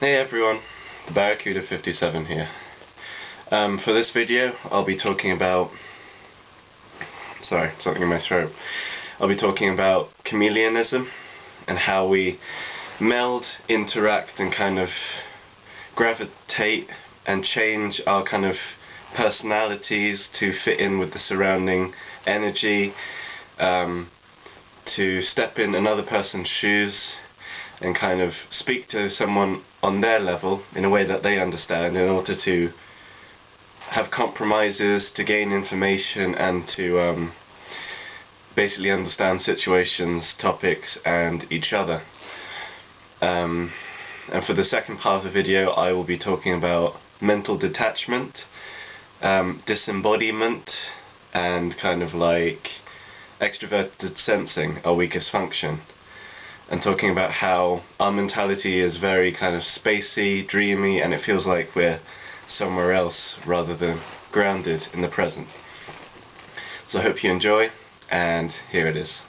Hey everyone, TheBarracuda57 here. For this video I'll be talking about... sorry, something in my throat. I'll be talking about Chameleonism and how we meld, interact and kind of gravitate and change our kind of personalities to fit in with the surrounding energy, to step in another person's shoes and kind of speak to someone on their level in a way that they understand in order to have compromises, to gain information and to basically understand situations, topics and each other. And for the second part of the video I will be talking about mental detachment, disembodiment and kind of like extroverted sensing, our weakest function. And talking about how our mentality is very kind of spacey, dreamy, and it feels like we're somewhere else rather than grounded in the present. So I hope you enjoy, and here it is.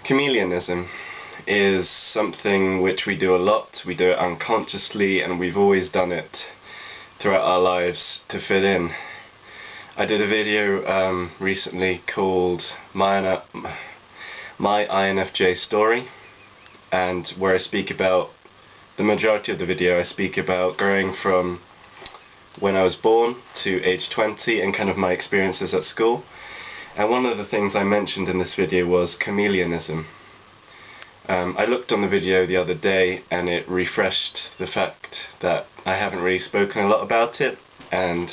Chameleonism is something which we do a lot. We do it unconsciously, and we've always done it throughout our lives to fit in. I did a video recently called My INFJ Story, and where I speak about, the majority of the video I speak about growing from when I was born to age 20 and kind of my experiences at school. And one of the things I mentioned in this video was Chameleonism. I looked on the video the other day and it refreshed the fact that I haven't really spoken a lot about it, and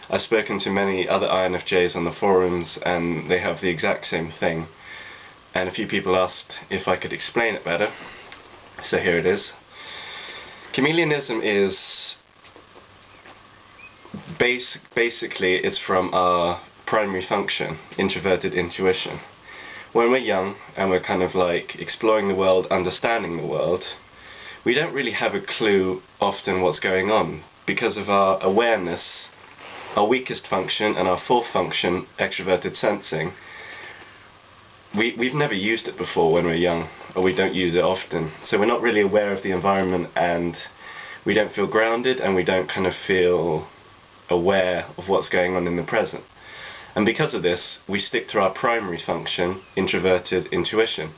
I've spoken to many other INFJs on the forums and they have the exact same thing. And a few people asked if I could explain it better, so here it is. Chameleonism is basically it's from our primary function, introverted intuition. When we're young and we're kind of like exploring the world, understanding the world, we don't really have a clue often what's going on because of our awareness, our weakest function and our fourth function, extroverted sensing. We've never used it before when we're young, or we don't use it often, so we're not really aware of the environment and we don't feel grounded and we don't kind of feel aware of what's going on in the present. And because of this, we stick to our primary function, introverted intuition,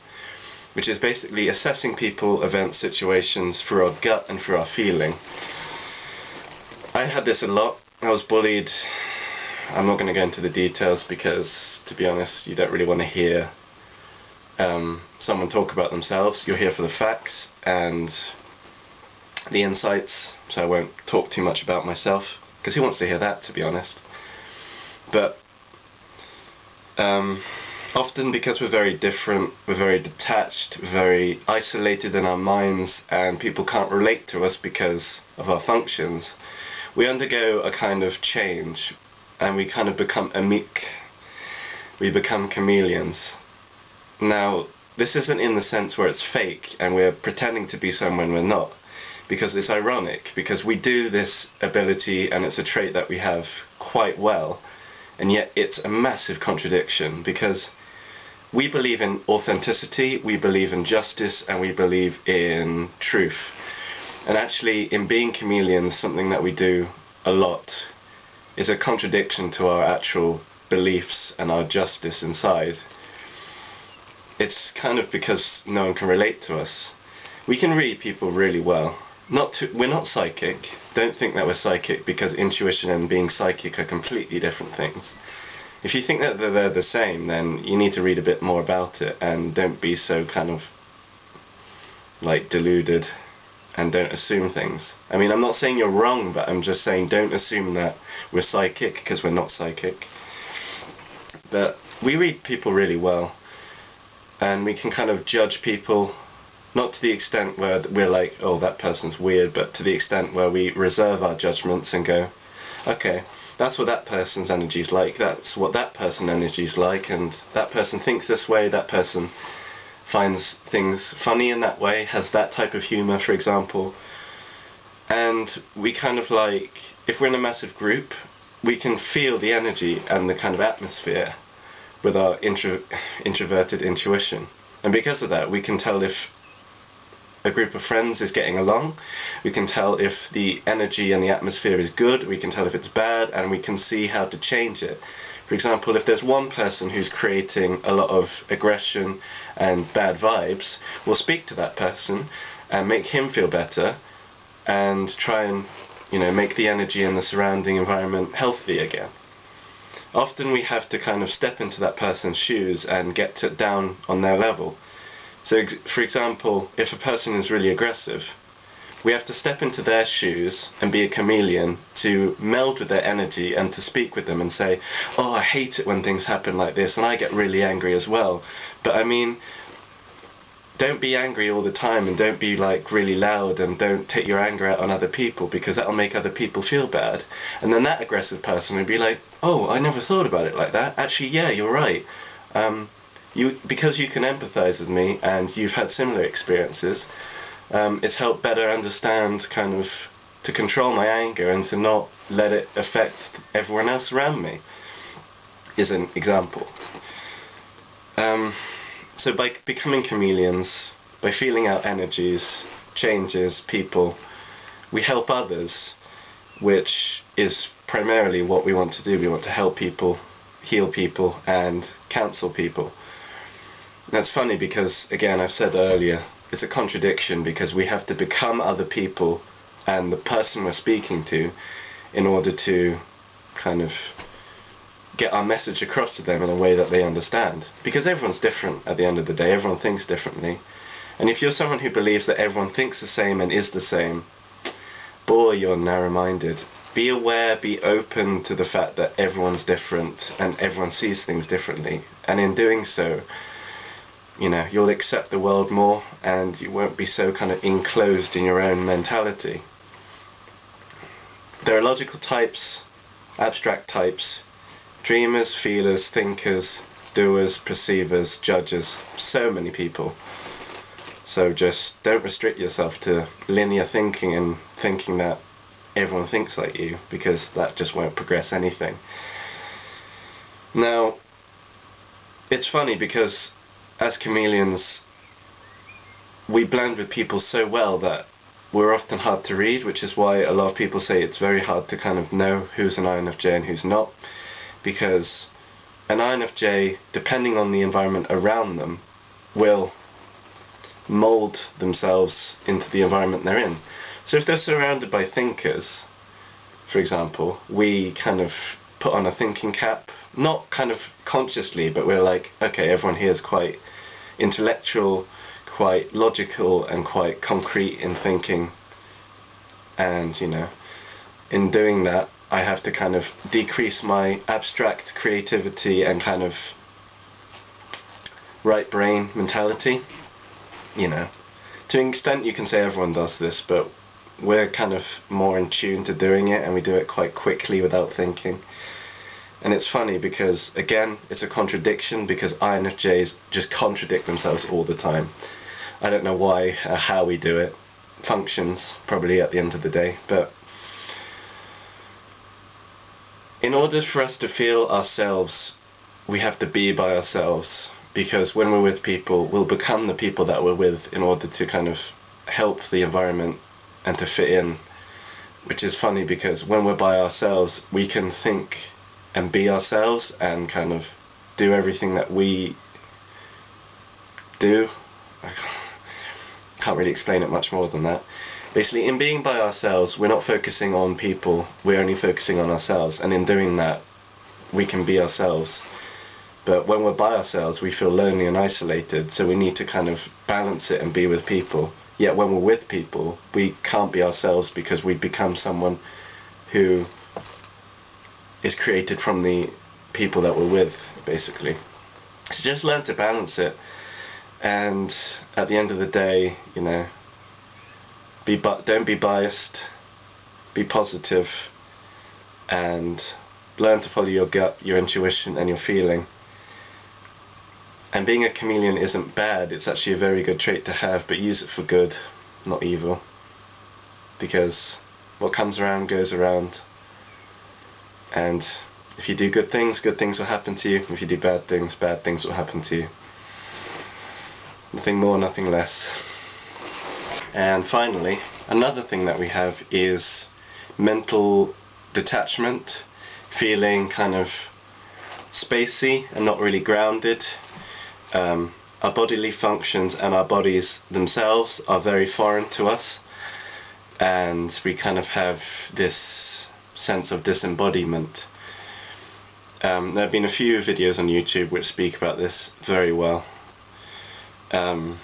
which is basically assessing people, events, situations through our gut and through our feeling. I had this a lot. I was bullied. I'm not going to go into the details because, to be honest, you don't really want to hear someone talk about themselves. You're here for the facts and the insights, so I won't talk too much about myself, because who wants to hear that, to be honest. But often because we're very different, we're very detached, very isolated in our minds, and people can't relate to us because of our functions, we undergo a kind of change and we kind of become we become chameleons. Now, this isn't in the sense where it's fake and we're pretending to be someone we're not, because it's ironic, because we do this ability and it's a trait that we have quite well, and yet it's a massive contradiction, because we believe in authenticity, we believe in justice, and we believe in truth. And actually, in being chameleons, something that we do a lot is a contradiction to our actual beliefs and our justice inside. It's kind of because no one can relate to us. We can read people really well. We're not psychic. Don't think that we're psychic, because intuition and being psychic are completely different things. If you think that they're the same, then you need to read a bit more about it and don't be so kind of like deluded and don't assume things. I mean, I'm not saying you're wrong, but I'm just saying don't assume that we're psychic, because we're not psychic. But we read people really well, and we can kind of judge people, not to the extent where we're like, oh, that person's weird, but to the extent where we reserve our judgments and go, okay, that's what that person's energy's like, that's what that person's energy's like, and that person thinks this way, that person finds things funny in that way, has that type of humour, for example. And we kind of like, if we're in a massive group, we can feel the energy and the kind of atmosphere with our introverted intuition. And because of that, we can tell if a group of friends is getting along. We can tell if the energy and the atmosphere is good, we can tell if it's bad, and we can see how to change it. For example, if there's one person who's creating a lot of aggression and bad vibes, we'll speak to that person and make him feel better and try and, make the energy in the surrounding environment healthy again. Often we have to kind of step into that person's shoes and get down on their level. So, for example, if a person is really aggressive, we have to step into their shoes and be a chameleon to meld with their energy and to speak with them and say, oh, I hate it when things happen like this, and I get really angry as well. But I mean, don't be angry all the time, and don't be like really loud, and don't take your anger out on other people, because that'll make other people feel bad. And then that aggressive person would be like, oh, I never thought about it like that. Actually, yeah, you're right. Because you can empathize with me and you've had similar experiences, it's helped better understand to control my anger and to not let it affect everyone else around me, is an example. So by becoming chameleons, by feeling out energies, changes, people, we help others, which is primarily what we want to do. We want to help people, heal people, and counsel people. That's funny because, again, I've said earlier, it's a contradiction because we have to become other people and the person we're speaking to in order to get our message across to them in a way that they understand. Because everyone's different at the end of the day, everyone thinks differently. And if you're someone who believes that everyone thinks the same and is the same, boy, you're narrow-minded. Be aware, be open to the fact that everyone's different and everyone sees things differently. And in doing so, you'll accept the world more and you won't be so enclosed in your own mentality. There are logical types, abstract types, dreamers, feelers, thinkers, doers, perceivers, judges, so many people. So just don't restrict yourself to linear thinking and thinking that everyone thinks like you, because that just won't progress anything. Now, it's funny because as chameleons, we blend with people so well that we're often hard to read, which is why a lot of people say it's very hard to know who's an INFJ and who's not, because an INFJ, depending on the environment around them, will mold themselves into the environment they're in. So if they're surrounded by thinkers, for example, we put on a thinking cap, not consciously, but we're like, okay, everyone here is quite intellectual, quite logical, and quite concrete in thinking. And, in doing that, I have to decrease my abstract creativity and right brain mentality. To an extent you can say everyone does this, but we're more in tune to doing it, and we do it quite quickly without thinking. And it's funny because, again, it's a contradiction, because INFJs just contradict themselves all the time. I don't know why or how we do it. Functions, probably, at the end of the day. But in order for us to feel ourselves, we have to be by ourselves. Because when we're with people, we'll become the people that we're with in order to help the environment and to fit in. Which is funny because when we're by ourselves, we can think and be ourselves and do everything that we do. I can't really explain it much more than that. Basically, in being by ourselves, we're not focusing on people, we're only focusing on ourselves, and in doing that, we can be ourselves. But when we're by ourselves, we feel lonely and isolated, so we need to balance it and be with people. Yet when we're with people, we can't be ourselves because we become someone who is created from the people that we're with, basically. So just learn to balance it, and at the end of the day, don't be biased, be positive, and learn to follow your gut, your intuition, and your feeling. And being a chameleon isn't bad, it's actually a very good trait to have, but use it for good, not evil. Because what comes around goes around. And if you do good things will happen to you. If you do bad things will happen to you. Nothing more, nothing less. And finally, another thing that we have is mental detachment, feeling kind of spacey and not really grounded. Our bodily functions and our bodies themselves are very foreign to us, and we kind of have this sense of disembodiment. There have been a few videos on YouTube which speak about this very well, and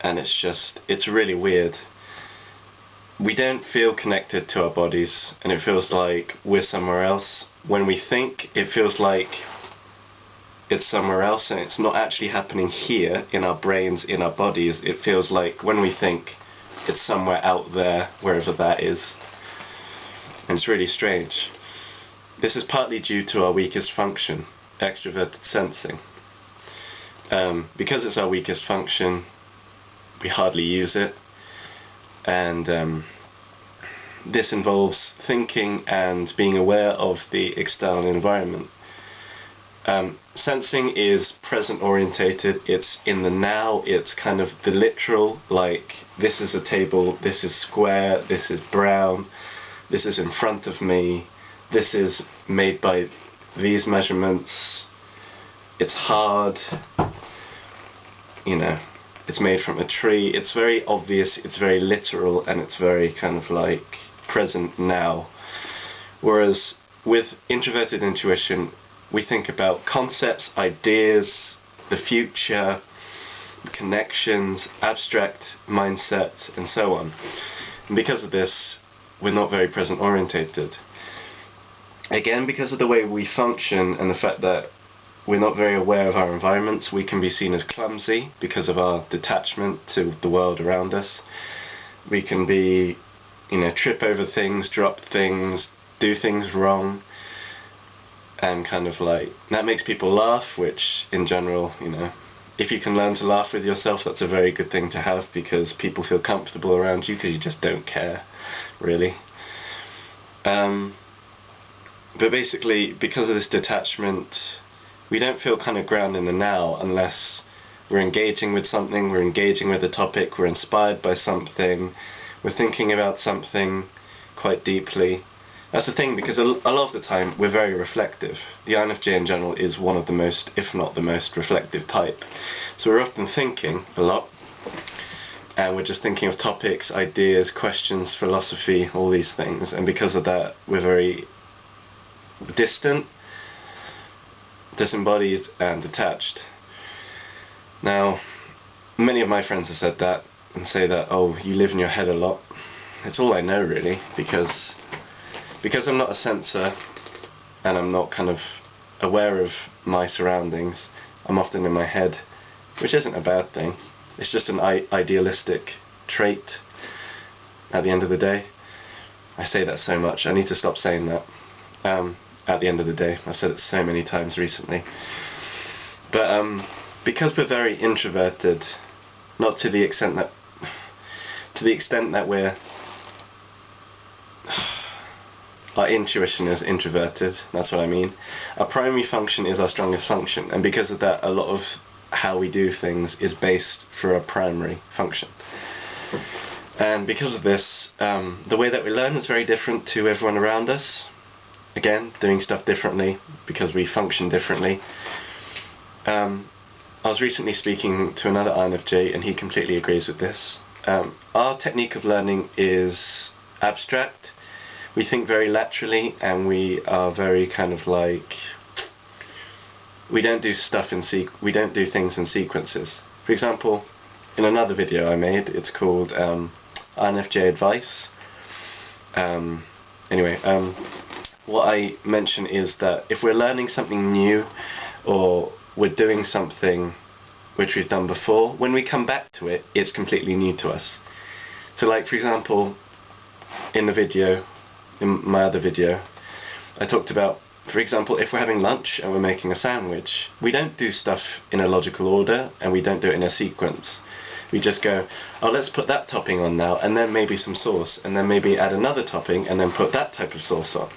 it's really weird. We don't feel connected to our bodies, and it feels like we're somewhere else. When we think, it feels like it's somewhere else, and it's not actually happening here in our brains, in our bodies. It feels like when we think, it's somewhere out there, wherever that is. And it's really strange. This is partly due to our weakest function, extroverted sensing. Because it's our weakest function, we hardly use it, and this involves thinking and being aware of the external environment. Sensing is present orientated, it's in the now, it's kind of the literal, like this is a table, this is square, this is brown, this is in front of me, this is made by these measurements, it's hard, you know, it's made from a tree. It's very obvious, it's very literal, and it's very kind of like present now. Whereas with introverted intuition, we think about concepts, ideas, the future, connections, abstract mindsets, and so on. And because of this, we're not very present orientated. Again, because of the way we function and the fact that we're not very aware of our environments, we can be seen as clumsy because of our detachment to the world around us. We can be, you know, trip over things, drop things, do things wrong, and kind of like, that makes people laugh, which in general, you know, if you can learn to laugh with yourself, that's a very good thing to have, because people feel comfortable around you because you just don't care, really. But basically, because of this detachment, we don't feel kind of grounded in the now unless we're engaging with something, we're engaging with a topic, we're inspired by something, we're thinking about something quite deeply. That's the thing, because a lot of the time we're very reflective. The INFJ in general is one of the most, if not the most, reflective type. So we're often thinking a lot, and we're just thinking of topics, ideas, questions, philosophy, all these things, and because of that we're very distant, disembodied and detached. Now, many of my friends have said that and say that, oh, you live in your head a lot. It's all I know, really, because I'm not a sensor and I'm not kind of aware of my surroundings. I'm often in my head, which isn't a bad thing. It's just an idealistic trait at the end of the day. I say that so much, I need to stop saying that. At the end of the day, I've said it so many times recently. But because we're very introverted, not to the extent that we're our intuition is introverted, that's what I mean. Our primary function is our strongest function, and because of that, a lot of how we do things is based for our primary function. And because of this, the way that we learn is very different to everyone around us. Again, doing stuff differently because we function differently. I was recently speaking to another INFJ and he completely agrees with this. Our technique of learning is abstract. We think very laterally, and we are very kind of like, we don't do things in sequences. For example, in another video I made, it's called INFJ Advice. What I mention is that if we're learning something new, or we're doing something which we've done before, when we come back to it, it's completely new to us. So like, for example, in my other video, I talked about, for example, if we're having lunch and we're making a sandwich, we don't do stuff in a logical order, and we don't do it in a sequence. We just go, oh, let's put that topping on now, and then maybe some sauce, and then maybe add another topping, and then put that type of sauce on.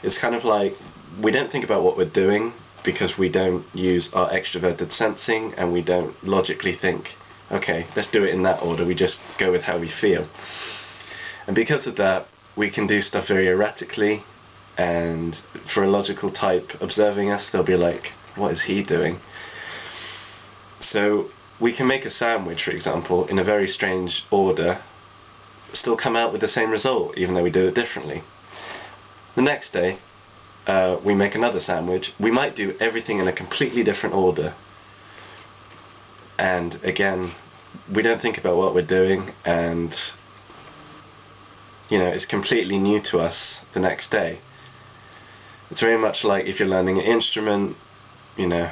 It's kind of like, we don't think about what we're doing, because we don't use our extroverted sensing, and we don't logically think, okay, let's do it in that order. We just go with how we feel. And because of that, we can do stuff very erratically, and for a logical type observing us, they'll be like, what is he doing? So we can make a sandwich, for example, in a very strange order, still come out with the same result, even though we do it differently. The next day, we make another sandwich. We might do everything in a completely different order, and again, we don't think about what we're doing, and you know, it's completely new to us the next day. It's very much like if you're learning an instrument, you know,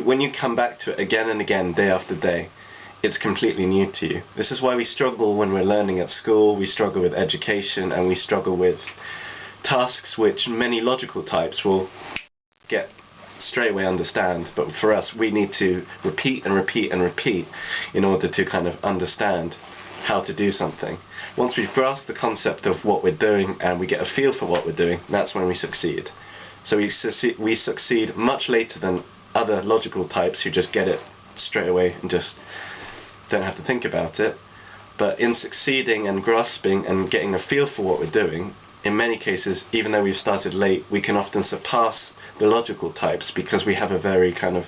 when you come back to it again and again, day after day, it's completely new to you. This is why we struggle when we're learning at school, we struggle with education, and we struggle with tasks which many logical types will get straight away understand, but for us we need to repeat and repeat and repeat in order to kind of understand how to do something. Once we've grasped the concept of what we're doing and we get a feel for what we're doing, that's when we succeed. So we succeed much later than other logical types who just get it straight away and just don't have to think about it. But in succeeding and grasping and getting a feel for what we're doing, in many cases, even though we've started late, we can often surpass the logical types because we have a very kind of,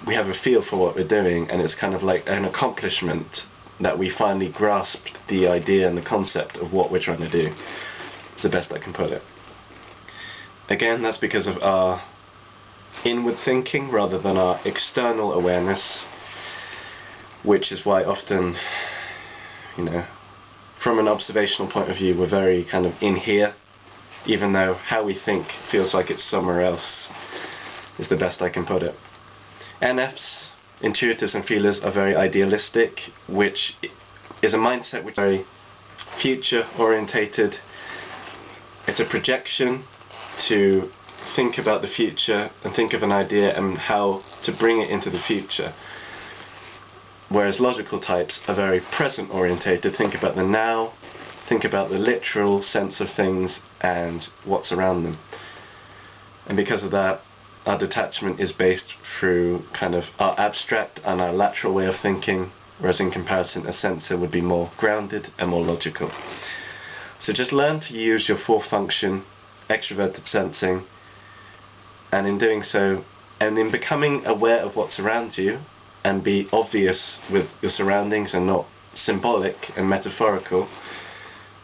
we have a feel for what we're doing, and it's kind of like an accomplishment that we finally grasped the idea and the concept of what we're trying to do. It's the best I can put it. Again, that's because of our inward thinking rather than our external awareness, which is why often, you know, from an observational point of view, we're very kind of in here, even though how we think feels like it's somewhere else, is the best I can put it. NFs, intuitives and feelers, are very idealistic, which is a mindset which is very future orientated. It's a projection to think about the future and think of an idea and how to bring it into the future. Whereas logical types are very present orientated, think about the now, think about the literal sense of things and what's around them. And because of that, our detachment is based through kind of our abstract and our lateral way of thinking, whereas in comparison a sensor would be more grounded and more logical. So just learn to use your fourth function, extroverted sensing, and in doing so, and in becoming aware of what's around you, and be obvious with your surroundings and not symbolic and metaphorical,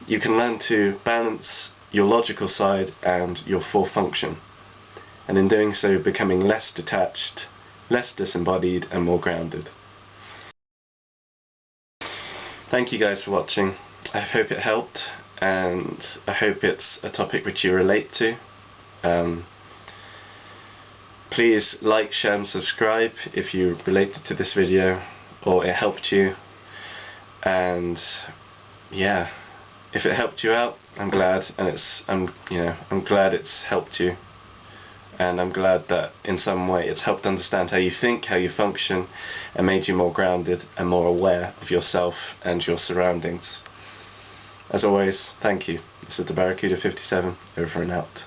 you can learn to balance your logical side and your fourth function. And in doing so, becoming less detached, less disembodied, and more grounded. Thank you guys for watching. I hope it helped, and I hope it's a topic which you relate to. Please like, share and subscribe if you related to this video or it helped you. And yeah, if it helped you out, I'm glad, and I'm glad it's helped you. And I'm glad that in some way it's helped understand how you think, how you function, and made you more grounded and more aware of yourself and your surroundings. As always, thank you. This is TheBarracuda57, over and out.